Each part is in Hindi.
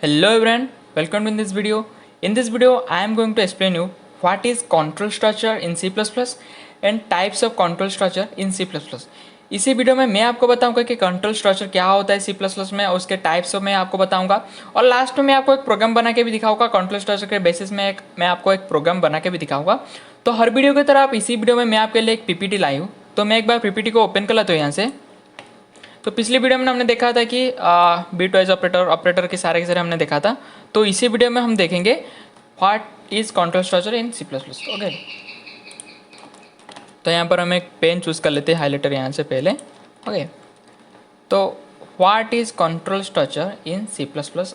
Hello everyone, welcome in this video. In this video, I am going to explain you what is control structure in C++ and types of control structure in C++. इसी वीडियो में मैं आपको बताऊंगा कि कंट्रोल स्ट्रक्चर क्या होता है C++ में, उसके टाइप्स में आपको बताऊंगा और लास्ट में मैं आपको एक प्रोग्राम बना के भी दिखाऊंगा। कंट्रोल स्ट्रक्चर के बेसिस में मैं आपको एक प्रोग्राम बना के भी दिखाऊंगा। तो हर वीडियो की तरह आप इसी वीडियो में मैं आपके लिए एक पीपीटी लाई हूँ। तो मैं एक बार पीपीटी को ओपन कर लेता हूँ यहाँ से। तो पिछली वीडियो में हमने देखा था कि बिट वाइज ऑपरेटर के सारे हमने देखा था। तो इसी वीडियो में हम देखेंगे what is control structure in C++। Okay, तो यहाँ पर हम एक पेन चूज़ कर लेते हैं, हाईलाइटर यहाँ से पहले। ओके, तो what is control structure in C++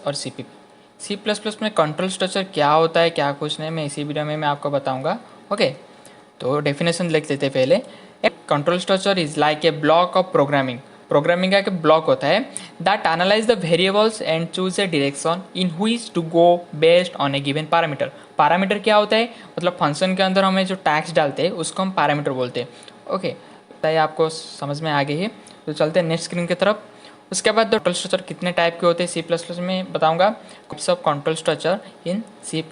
और CPP। C++ में कंट्रोल स्ट्रक्चर क्या होता है, क्या कुछ नहीं, मैं इसी वीडियो में मैं आपको बताऊँगा। ओके, तो डेफिनेशन लिख लेते हैं पहले। Control structure is like a block of programming का एक ब्लॉक होता है that analyse the variables and choose a direction in which to go based on a given parameter. Parameter क्या होता है, मतलब फंक्शन के अंदर हमें जो टैग्स डालते हैं उसको हम पैरामीटर बोलते हैं। ओके, बताइए आपको समझ में आ गई है। तो चलते हैं नेक्स्ट स्क्रीन की तरफ। उसके बाद कंट्रोल स्ट्रक्चर कितने टाइप के होते हैं C++ में बताऊंगा। Types of control structure in C++।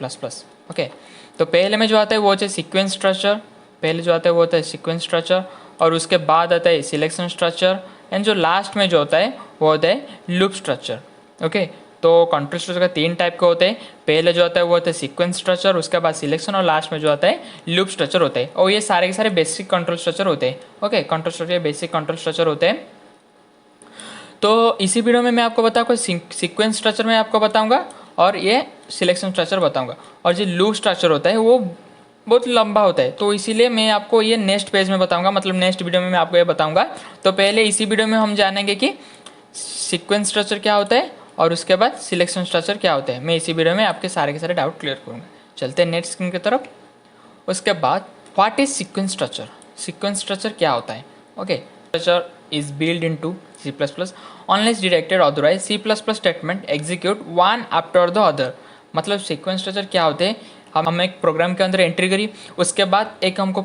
Okay, तो पहले में जो आता है वो होता है सीक्वेंस स्ट्रक्चर। पहले जो आता है वो होता है सीक्वेंस स्ट्रक्चर और उसके बाद आता है सिलेक्शन स्ट्रक्चर एंड जो लास्ट में जो होता है वो होता है लूप स्ट्रक्चर। ओके, तो कंट्रोल स्ट्रक्चर का 3 टाइप के होते हैं। पहले जो होता है वो होता है सीक्वेंस स्ट्रक्चर, उसके बाद सिलेक्शन और लास्ट में जो आता है लूप स्ट्रक्चर होता है। और ये सारे के सारे बेसिक कंट्रोल स्ट्रक्चर होते हैं। Okay, control structure basic control structure होते हैं। तो इसी वीडियो में मैं आपको बताऊँगा सीक्वेंस स्ट्रक्चर में आपको बताऊँगा और ये सिलेक्शन स्ट्रक्चर बताऊँगा। और जो लूप स्ट्रक्चर होता है वो बहुत लंबा होता है, तो इसीलिए मैं आपको ये नेक्स्ट पेज में बताऊंगा, मतलब नेक्स्ट वीडियो में मैं आपको ये बताऊंगा। तो पहले इसी वीडियो में हम जानेंगे कि सीक्वेंस स्ट्रक्चर क्या होता है और उसके बाद सिलेक्शन स्ट्रक्चर क्या होता है। मैं इसी वीडियो में आपके सारे के सारे डाउट क्लियर करूँगा। चलते हैं नेक्स्ट स्क्रीन की तरफ। उसके बाद what is sequence structure. Sequence structure क्या होता है। Okay, structure is build into टू C++ unless directed otherwise C++ statement execute one after the other. मतलब सीक्वेंस स्ट्रक्चर क्या होते हैं, हम एक प्रोग्राम के अंदर एंट्री करी, उसके बाद एक हमको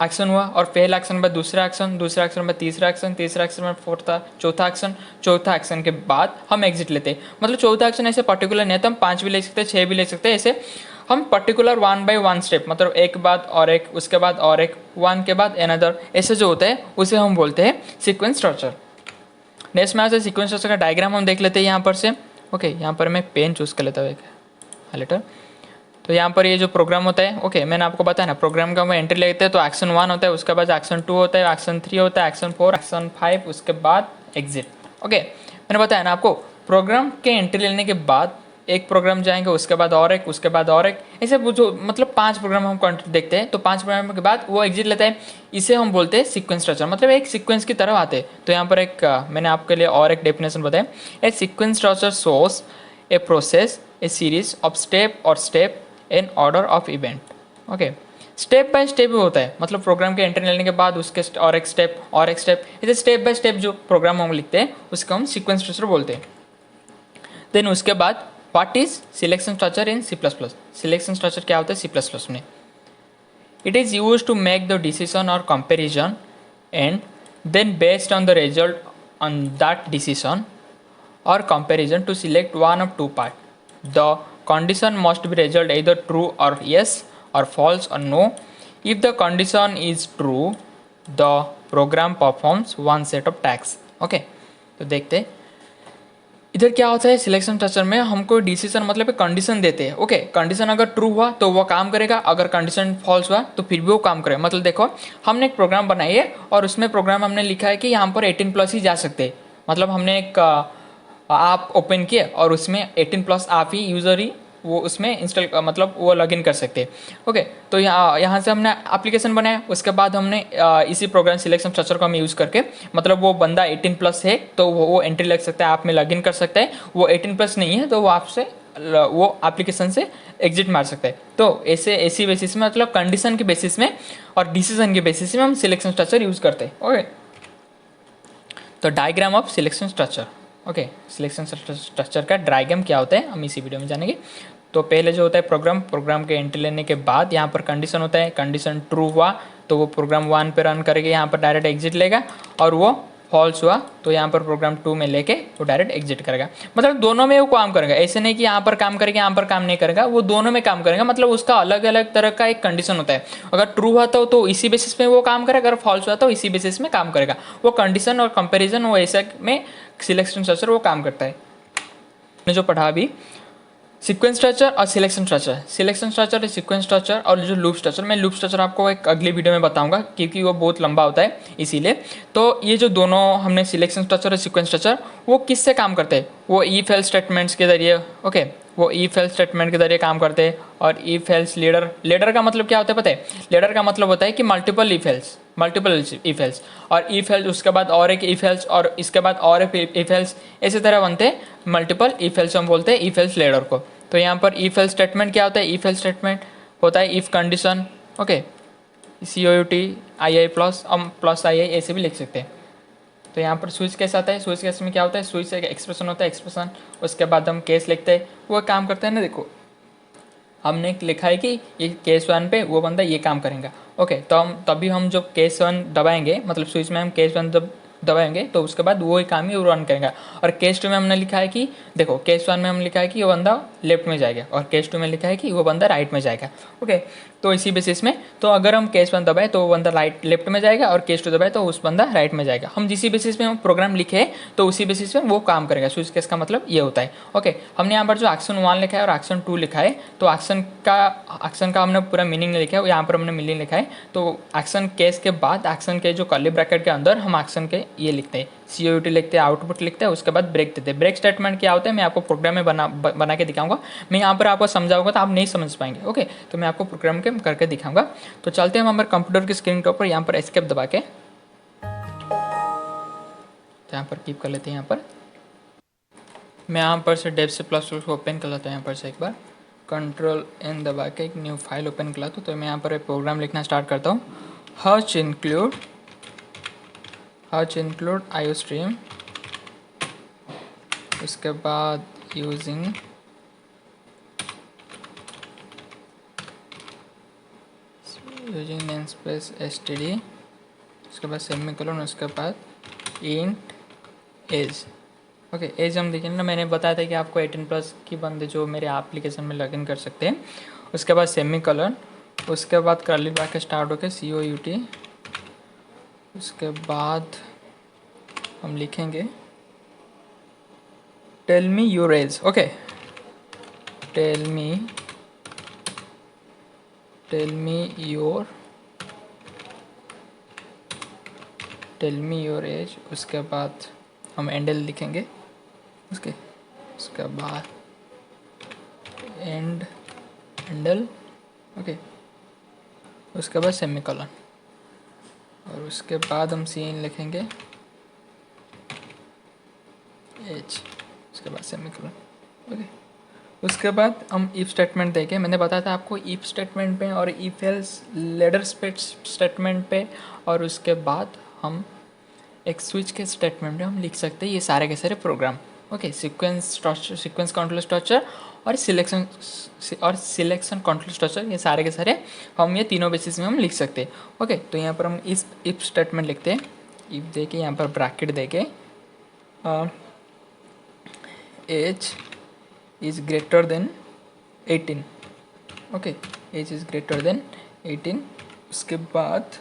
एक्शन हुआ और पहला एक्शन बाद दूसरा एक्शन, दूसरा एक्शन बाद तीसरा एक्शन, तीसरा एक्शन बाद चौथा एक्शन, चौथा एक्शन के बाद हम एग्जिट लेते हैं। मतलब चौथा एक्शन ऐसे पर्टिकुलर नहीं है, तो हम 5 भी ले सकते हैं, 6 भी ले सकते हैं। ऐसे हम पर्टिकुलर 1 बाय 1 स्टेप, मतलब एक बाद और एक, उसके बाद और एक, 1 के बाद एनदर, ऐसे जो होता है उसे हम बोलते हैं सीक्वेंस स्ट्रक्चर। नेक्स्ट में आता है सीक्वेंस स्ट्रक्चर का डायग्राम हम देख लेते हैं यहाँ पर से। ओके, यहाँ पर मैं पेन चूज़ कर लेता हूँ एक हाईलाइटर। तो यहाँ पर ये जो प्रोग्राम होता है, ओके, मैंने आपको बताया ना, प्रोग्राम का हम एंट्री लेते हैं तो एक्शन 1 होता है, उसके बाद एक्शन 2 होता है, एक्शन 3 होता है, एक्शन 4, एक्शन 5, उसके बाद एग्जिट। ओके, मैंने बताया ना आपको, प्रोग्राम के एंट्री लेने के बाद एक प्रोग्राम जाएंगे, उसके बाद और एक, उसके बाद और एक, ऐसे जो मतलब 5 प्रोग्राम हम देखते हैं। तो 5 प्रोग्राम के बाद वो एग्जिट लेता है, इसे हम बोलते हैं सीक्वेंस स्ट्रक्चर, मतलब एक सीक्वेंस की तरह आते हैं। तो यहाँ पर एक मैंने आपके लिए और एक डेफिनेशन बताया, a sequence structure shows a process a series of step और step in order of event. Okay, step by step होता है, मतलब प्रोग्राम के एंट्री लेने के बाद उसके और एक स्टेप और एक स्टेप, ऐसे स्टेप बाय स्टेप जो प्रोग्राम हम लिखते हैं उसको हम सीक्वेंस स्ट्रक्चर बोलते हैं। देन उसके बाद what is selection structure in C++। Selection structure क्या होता है C++ में। It is use to make the decision और comparison and then based on the result on that decision or comparison to select one of two parts. The condition must be result either true or yes or false or no. If the condition is true, the program performs one set of tasks. Okay, तो देखते इधर क्या होता है। सिलेक्शन स्ट्रक्चर में हमको डिसीजन मतलब कंडीशन देते हैं। ओके, कंडीशन अगर ट्रू हुआ तो वो काम करेगा, अगर कंडीशन फॉल्स हुआ तो फिर भी वो काम करेगा। मतलब देखो, हमने एक प्रोग्राम बनाई है और उसमें प्रोग्राम हमने लिखा है कि यहाँ पर 18+ ही जा सकते हैं। मतलब हमने एक आप ओपन किए और उसमें 18+ आप ही यूज़र ही वो उसमें इंस्टॉल मतलब वो लॉगिन कर सकते हैं। ओके, तो यहाँ से हमने एप्लीकेशन बनाया, उसके बाद हमने इसी प्रोग्राम सिलेक्शन स्ट्रक्चर को हम यूज़ करके, मतलब वो बंदा 18+ है तो वो एंट्री लग सकता है, आप में लॉगिन कर सकता है। वो 18+ नहीं है तो वो आपसे वो एप्लीकेशन से एग्जिट मार सकता है। तो ऐसी बेसिस में, मतलब कंडीशन के बेसिस में और डिसीजन के बेसिस में हम सिलेक्शन स्ट्रक्चर यूज़ करते हैं। ओके, तो diagram of selection structure. Okay, selection structure का डायग्राम क्या होता है हम इसी वीडियो में जानेंगे। तो पहले जो होता है प्रोग्राम के एंट्री लेने के बाद यहाँ पर कंडीशन होता है, कंडीशन ट्रू हुआ तो वो प्रोग्राम 1 पे रन करेगा, यहाँ पर डायरेक्ट एग्जिट लेगा और वो फॉल्स हुआ तो यहाँ पर प्रोग्राम 2 में लेके वो डायरेक्ट एग्जिट करेगा। मतलब दोनों में वो काम करेगा, ऐसे नहीं कि यहाँ पर काम करेगा यहाँ पर काम नहीं करेगा, वो दोनों में काम करेगा। मतलब उसका अलग अलग तरह का एक कंडीशन होता है। अगर ट्रू हुआ तो इसी बेसिस पे वो काम करेगा, अगर फॉल्स हुआ तो इसी बेसिस में काम करेगा। वो कंडीशन और कंपेरिजन वो ऐसे में सिलेक्शन स्ट्रक्चर वो काम करता है। ने जो पढ़ा अभी सीक्वेंस स्ट्रक्चर और सिलेक्शन स्ट्रक्चर सीक्वेंस स्ट्रक्चर और जो लूप स्ट्रक्चर, मैं लूप स्ट्रक्चर आपको एक अगली वीडियो में बताऊंगा क्योंकि वो बहुत लंबा होता है इसीलिए। तो ये जो दोनों हमने सिलेक्शन स्ट्रक्चर और सीक्वेंस स्ट्रक्चर वो किससे काम करते हैं, वो इफ एल्स स्टेटमेंट्स के जरिए। ओके, वो इफ एल्स स्टेटमेंट के जरिए काम करते हैं। और इफ एल्स लेडर का मतलब क्या होता है पता है? लेडर का मतलब होता है कि मल्टीपल इफ एल्स और इफ एल्स, उसके बाद और एक इफ एल्स और इसके बाद और एक इफ एल्स, इसी तरह बनते हैं मल्टीपल इफ एल्स, हम बोलते हैं इफ एल्स लेडर को। तो यहाँ पर इफ एल्स स्टेटमेंट क्या होता है? इफ एल्स स्टेटमेंट होता है if condition. Okay, COUT II plus, हम प्लस II ऐसे भी लिख सकते हैं। तो यहाँ पर स्विच केस आता है। स्विच केस में क्या होता है? स्विच एक एक्सप्रेशन होता है, एक्सप्रेशन, उसके बाद हम केस लिखते हैं, वो काम करता है ना। देखो हमने लिखा है कि ये केस 1 पे वो बंदा ये काम करेगा। ओके, तो हम तभी हम जब केस 1 दबाएंगे, मतलब स्विच में हम केस 1 जब दबाएंगे तो उसके बाद वो ही काम ही वो रन करेगा। और केस 2 में हमने लिखा है कि देखो केस 1 में हम लिखा है कि वो बंदा लेफ्ट में जाएगा और केस 2 में लिखा है कि वो बंदा राइट में जाएगा। ओके, तो इसी बेसिस में तो अगर हम केस 1 दबाए तो वो बंदा लेफ्ट में जाएगा और केस 2 दबाए तो उस बंदा राइट में जाएगा। हम जिस बेसिस में हम प्रोग्राम लिखे तो उसी बेसिस में वो काम करेगा। स्विच केस का मतलब ये होता है। ओके, हमने यहाँ पर जो एक्शन 1 लिखा है और एक्शन 2 लिखा है, तो एक्शन का हमने पूरा मीनिंग नहीं लिखा है, यहाँ पर हमने मीनिंग लिखा है। तो एक्शन केस के बाद एक्शन के जो कर्ली ब्रैकेट के अंदर हम एक्शन के ये लिखते हैं, COUT लिखते हैं, आउटपुट लिखते हैं, उसके बाद ब्रेक देते हैं। ब्रेक स्टेटमेंट क्या होता है मैं आपको प्रोग्राम में बना के दिखाऊंगा। मैं यहाँ पर आपको समझाऊंगा तो आप नहीं समझ पाएंगे। ओके, तो मैं आपको प्रोग्राम के करके दिखाऊंगा। तो चलते हैं हम हमारे कंप्यूटर की स्क्रीन के ऊपर, यहाँ पर एस्केप दबा के यहाँ पर कीप कर लेते हैं। यहाँ पर मैं यहाँ पर से डेव से प्लस को ओपन कर लेता हूँ। यहाँ पर से एक बार Ctrl+N दबा के एक न्यू फाइल ओपन कर लेता हूँ। तो मैं यहाँ पर एक प्रोग्राम लिखना स्टार्ट करता हूँ। हच इंक्लूड IOStream, उसके बाद यूजिंग नेमस्पेस std, उसके बाद सेमीकोलन, उसके बाद इंट एज। ओके, एज हम देखेंगे ना, मैंने बताया था कि आपको 18+ की बंदे जो मेरे एप्लीकेशन में लॉगिन कर सकते हैं। उसके बाद सेमीकोलन, उसके बाद कर्ली ब्रैकेट स्टार्ट होकर COUT, उसके बाद हम लिखेंगे tell me your age. Okay, tell me your age. उसके बाद हम एंडल लिखेंगे, उसके बाद एंडल। ओके, उसके बाद सेमीकोलन और उसके बाद हम सीन लिखेंगे एज, उसके बाद सेमीकोलन। ओके, उसके बाद हम इफ स्टेटमेंट देंगे। मैंने बताया था आपको इफ स्टेटमेंट पे और इफ एल्स लेडर स्टेटमेंट पे, और उसके बाद हम एक स्विच के स्टेटमेंट में हम लिख सकते हैं ये सारे के सारे program. Okay, sequence control structure और सिलेक्शन कंट्रोल स्ट्रक्चर, ये सारे के सारे हम ये तीनों बेसिस में हम लिख सकते हैं। ओके, तो यहाँ पर हम इफ स्टेटमेंट लिखते हैं। इफ दे के यहाँ पर ब्रैकेट दे के age is greater than 18। Okay, age is greater than 18। उसके बाद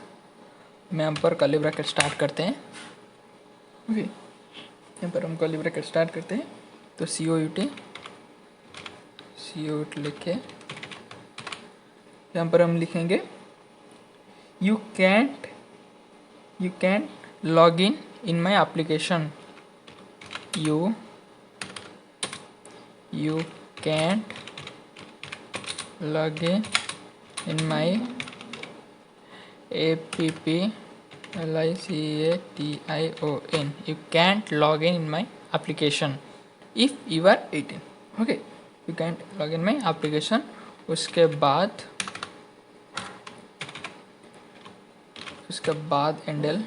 मैं यहाँ पर कर्ली ब्रैकेट स्टार्ट करते हैं। ओके, यहाँ पर हम कर्ली ब्रैकेट स्टार्ट करते हैं। तो COUT लिख के यहाँ पर हम लिखेंगे you can't log in my application. you can't log in my application. You can't log in my application if you are 18. Okay, you can't log in my application. उसके बाद एंडल।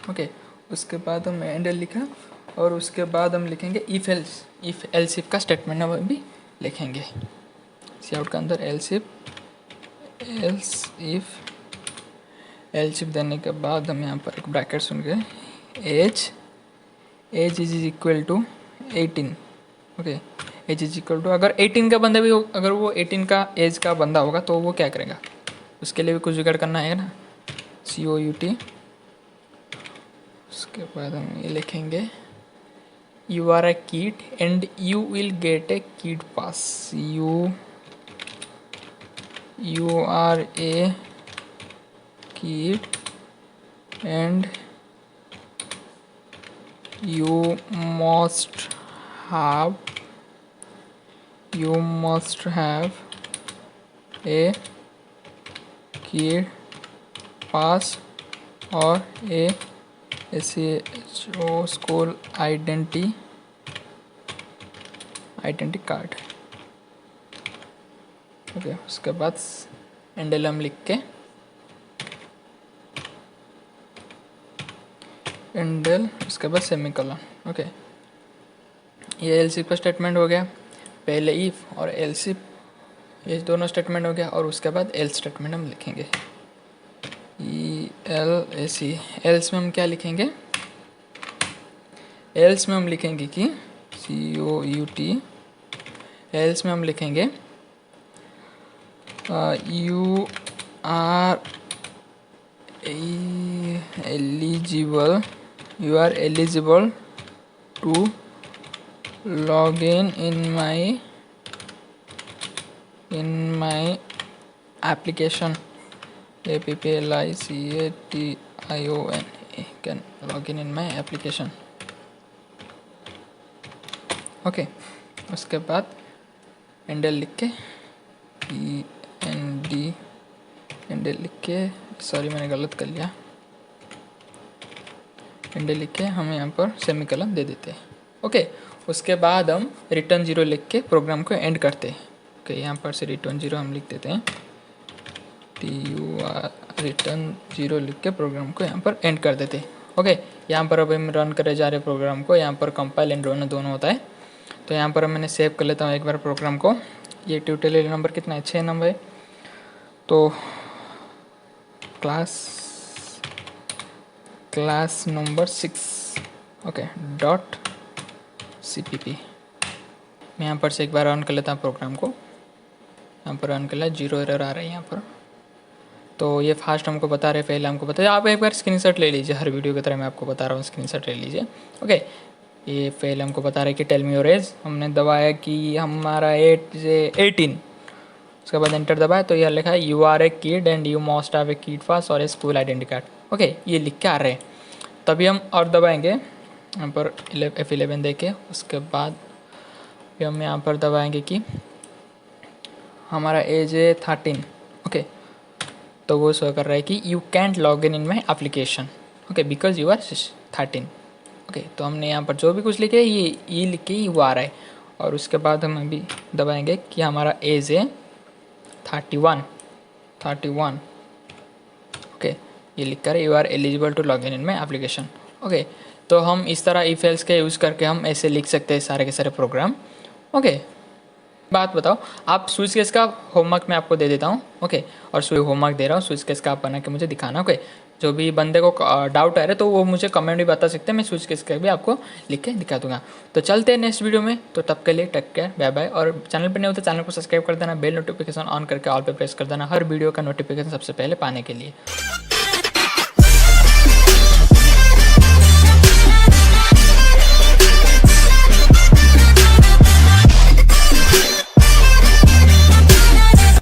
ओके, उसके बाद हम एंडल लिखा और उसके बाद हम लिखेंगे इफ एल्स इफ का स्टेटमेंट हम भी लिखेंगे। सी आउट के अंदर एल्स इफ देने के बाद हम यहाँ पर एक ब्रैकेट सुन के age is equal to 18। Okay, age is equal to, अगर 18 का बंदा भी अगर वो 18 का एज का बंदा होगा तो वो क्या करेगा, उसके लिए भी कुछ जुगाड़ करना है ना, COUT। उसके बाद हम ये लिखेंगे you are a kid and you will get a kid pass. You are a kid and you must have a kid pass or a SHO school identity card. Okay, उसके बाद एंडल लिख के एंडल, उसके बाद सेमीकोलन। ओके, ये एल्सिफ का स्टेटमेंट हो गया। पहले इफ और एल्सिफ, ये दोनों स्टेटमेंट हो गया, और उसके बाद एल्स स्टेटमेंट हम लिखेंगे। ELSE, एल्स में हम क्या लिखेंगे, एल्स में हम लिखेंगे कि COUT, एल्स में हम लिखेंगे you are eligible to log in my application, APPLICATION, can log in my application। Okay, उसके बाद एंडल लिख के एंडल लिख के, सॉरी मैंने गलत कर लिया, एंडल लिख के हम यहाँ पर सेमीकोलन दे देते हैं। ओके, उसके बाद हम रिटर्न 0 लिख के प्रोग्राम को एंड करते हैं। ओके, यहाँ पर से रिटर्न 0 हम लिख देते हैं, रिटर्न 0 लिख के प्रोग्राम को यहाँ पर एंड कर देते हैं। ओके, यहाँ पर अब हम रन करे जा रहे प्रोग्राम को, यहाँ पर कंपाइल एंड रन दोनों होता है। तो यहाँ पर मैंने सेव कर लेता हूँ एक बार प्रोग्राम को। ये ट्यूटोरियल नंबर कितना है, 6 नंबर है। तो क्लास नंबर 6, ओके, .cpp। मैं यहाँ पर से एक बार रन कर लेता हूँ प्रोग्राम को। यहाँ पर रन कर लिया, 0 एरर आ रहा है यहाँ पर। तो ये फास्ट हमको बता रहे, पहले हमको बताया, आप एक बार स्क्रीनशॉट ले लीजिए, हर वीडियो की तरह मैं आपको बता रहा हूँ, स्क्रीनशॉट ले लीजिए। ओके, ये पहले हमको बता रहे कि टेल मी योर एज, हमने दबाया कि हमारा एज 18। उसके बाद एंटर दबाया तो यह लिखा है you are a kid and you must have a kid pass और a school identity card. Okay, ये लिख के आ रहे हैं। तभी हम और दबाएंगे यहाँ पर F11 देके। उसके बाद फिर हम यहाँ पर दबाएंगे कि हमारा एज है 13। ओके, तो वो शो कर रहा है कि you can't log in my application, okay, because you are 13। Okay, तो हमने यहाँ पर जो भी कुछ लिखे ये लिख के यू आ रहा है। और उसके बाद हम अभी दबाएंगे कि हमारा एज है 31। ओके, ये लिख कर you are eligible to log in my application. Okay, तो हम इस तरह इफ एल्स के यूज़ करके हम ऐसे लिख सकते हैं सारे के सारे प्रोग्राम। ओके, बात बताओ, आप स्विच केस का होमवर्क मैं आपको दे देता हूँ। ओके, और होमवर्क दे रहा हूँ, स्विच केस का आप बना के मुझे दिखाना। ओके, जो भी बंदे को डाउट आ रहा है तो वो मुझे कमेंट भी बता सकते हैं, मैं स्विच केस का भी आपको लिख के दिखा दूंगा। तो चलते हैं नेक्स्ट वीडियो में, तो तब के लिए टेक केयर, बाय बाय। और चैनल पर नहीं हो तो चैनल को सब्सक्राइब कर देना, बेल नोटिफिकेशन ऑन करके ऑल पे प्रेस कर देना, हर वीडियो का नोटिफिकेशन सबसे पहले पाने के लिए।